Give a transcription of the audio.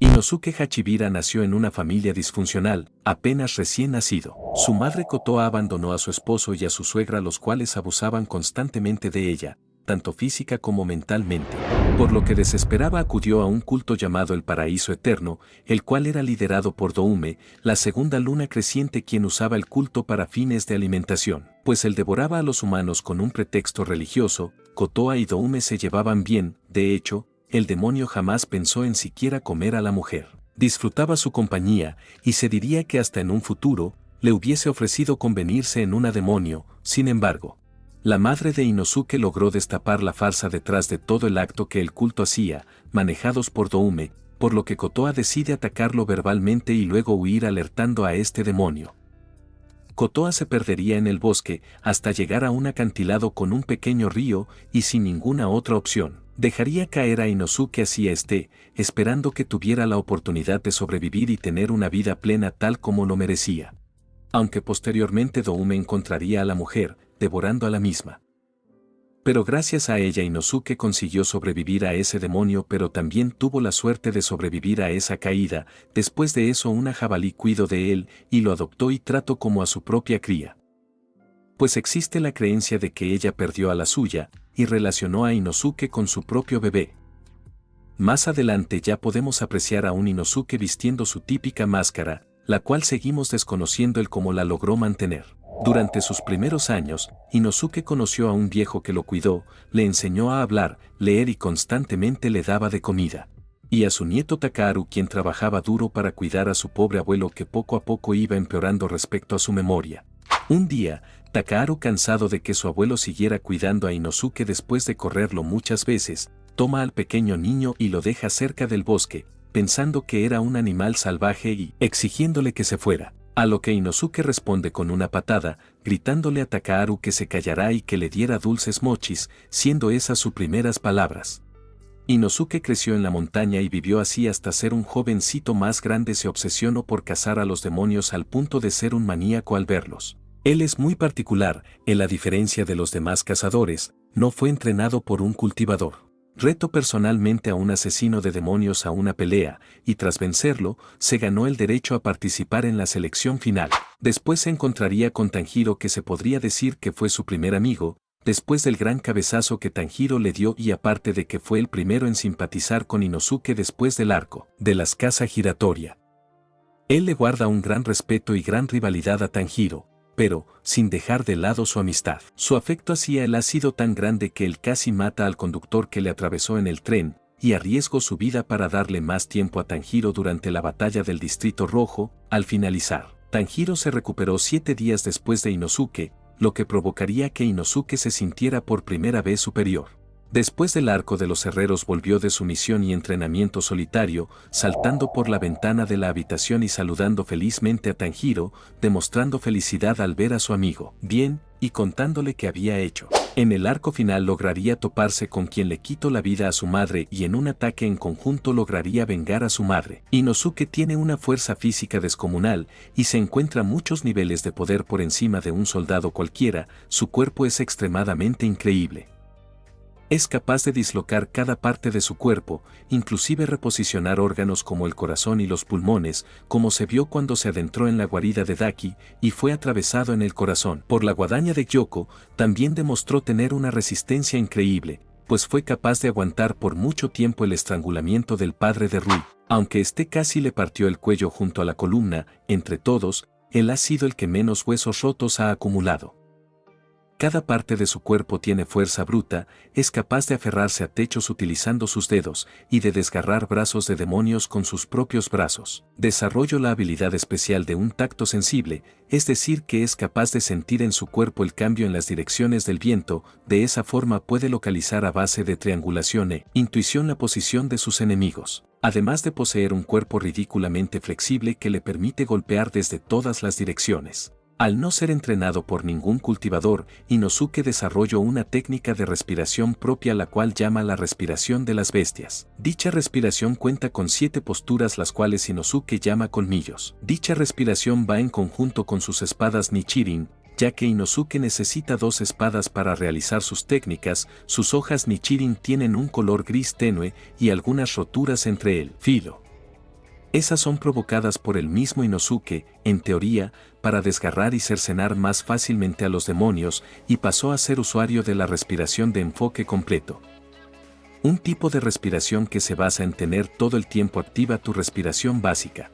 Inosuke Hachibira nació en una familia disfuncional, apenas recién nacido. Su madre Kotoa abandonó a su esposo y a su suegra, los cuales abusaban constantemente de ella, tanto física como mentalmente. Por lo que desesperada acudió a un culto llamado el Paraíso Eterno, el cual era liderado por Doume, la segunda luna creciente, quien usaba el culto para fines de alimentación. Pues él devoraba a los humanos con un pretexto religioso. Kotoa y Doume se llevaban bien, de hecho, el demonio jamás pensó en siquiera comer a la mujer. Disfrutaba su compañía, y se diría que hasta en un futuro, le hubiese ofrecido convenirse en una demonio. Sin embargo, la madre de Inosuke logró destapar la farsa detrás de todo el acto que el culto hacía, manejados por Doume, por lo que Kotoa decide atacarlo verbalmente y luego huir alertando a este demonio. Kotoa se perdería en el bosque hasta llegar a un acantilado con un pequeño río y sin ninguna otra opción. Dejaría caer a Inosuke hacia esperando que tuviera la oportunidad de sobrevivir y tener una vida plena tal como lo merecía. Aunque posteriormente Doume encontraría a la mujer, devorando a la misma. Pero gracias a ella Inosuke consiguió sobrevivir a ese demonio, pero también tuvo la suerte de sobrevivir a esa caída. Después de eso una jabalí cuidó de él y lo adoptó y trató como a su propia cría. Pues existe la creencia de que ella perdió a la suya y relacionó a Inosuke con su propio bebé. Más adelante ya podemos apreciar a un Inosuke vistiendo su típica máscara, la cual seguimos desconociendo el cómo la logró mantener. Durante sus primeros años, Inosuke conoció a un viejo que lo cuidó, le enseñó a hablar, leer y constantemente le daba de comida. Y a su nieto Takaharu, quien trabajaba duro para cuidar a su pobre abuelo, que poco a poco iba empeorando respecto a su memoria. Un día, Takaharu, cansado de que su abuelo siguiera cuidando a Inosuke después de correrlo muchas veces, toma al pequeño niño y lo deja cerca del bosque, pensando que era un animal salvaje y exigiéndole que se fuera. A lo que Inosuke responde con una patada, gritándole a Takaharu que se callara y que le diera dulces mochis, siendo esas sus primeras palabras. Inosuke creció en la montaña y vivió así hasta ser un jovencito más grande. Se obsesionó por cazar a los demonios al punto de ser un maníaco al verlos. Él es muy particular, él, a diferencia de los demás cazadores, no fue entrenado por un cultivador. Retó personalmente a un asesino de demonios a una pelea, y tras vencerlo, se ganó el derecho a participar en la selección final. Después se encontraría con Tanjiro, que se podría decir que fue su primer amigo, después del gran cabezazo que Tanjiro le dio, y aparte de que fue el primero en simpatizar con Inosuke después del arco de las casas giratoria. Él le guarda un gran respeto y gran rivalidad a Tanjiro, pero, sin dejar de lado su amistad. Su afecto hacia él ha sido tan grande que él casi mata al conductor que le atravesó en el tren, y arriesgó su vida para darle más tiempo a Tanjiro durante la batalla del Distrito Rojo. Al finalizar, Tanjiro se recuperó 7 días después de Inosuke, lo que provocaría que Inosuke se sintiera por primera vez superior. Después del arco de los herreros volvió de su misión y entrenamiento solitario, saltando por la ventana de la habitación y saludando felizmente a Tanjiro, demostrando felicidad al ver a su amigo bien, y contándole qué había hecho. En el arco final lograría toparse con quien le quitó la vida a su madre y en un ataque en conjunto lograría vengar a su madre. Inosuke tiene una fuerza física descomunal y se encuentra a muchos niveles de poder por encima de un soldado cualquiera. Su cuerpo es extremadamente increíble. Es capaz de dislocar cada parte de su cuerpo, inclusive reposicionar órganos como el corazón y los pulmones, como se vio cuando se adentró en la guarida de Daki y fue atravesado en el corazón por la guadaña de Gyoko. También demostró tener una resistencia increíble, pues fue capaz de aguantar por mucho tiempo el estrangulamiento del padre de Rui, aunque este casi le partió el cuello junto a la columna. Entre todos, él ha sido el que menos huesos rotos ha acumulado. Cada parte de su cuerpo tiene fuerza bruta, es capaz de aferrarse a techos utilizando sus dedos y de desgarrar brazos de demonios con sus propios brazos. Desarrolló la habilidad especial de un tacto sensible, es decir que es capaz de sentir en su cuerpo el cambio en las direcciones del viento. De esa forma puede localizar a base de triangulación e intuición la posición de sus enemigos. Además de poseer un cuerpo ridículamente flexible que le permite golpear desde todas las direcciones. Al no ser entrenado por ningún cultivador, Inosuke desarrolló una técnica de respiración propia, la cual llama la respiración de las bestias. Dicha respiración cuenta con 7 posturas, las cuales Inosuke llama colmillos. Dicha respiración va en conjunto con sus espadas Nichirin, ya que Inosuke necesita 2 espadas para realizar sus técnicas. Sus hojas Nichirin tienen un color gris tenue y algunas roturas entre el filo. Esas son provocadas por el mismo Inosuke, en teoría, para desgarrar y cercenar más fácilmente a los demonios, y pasó a ser usuario de la respiración de enfoque completo. Un tipo de respiración que se basa en tener todo el tiempo activa tu respiración básica.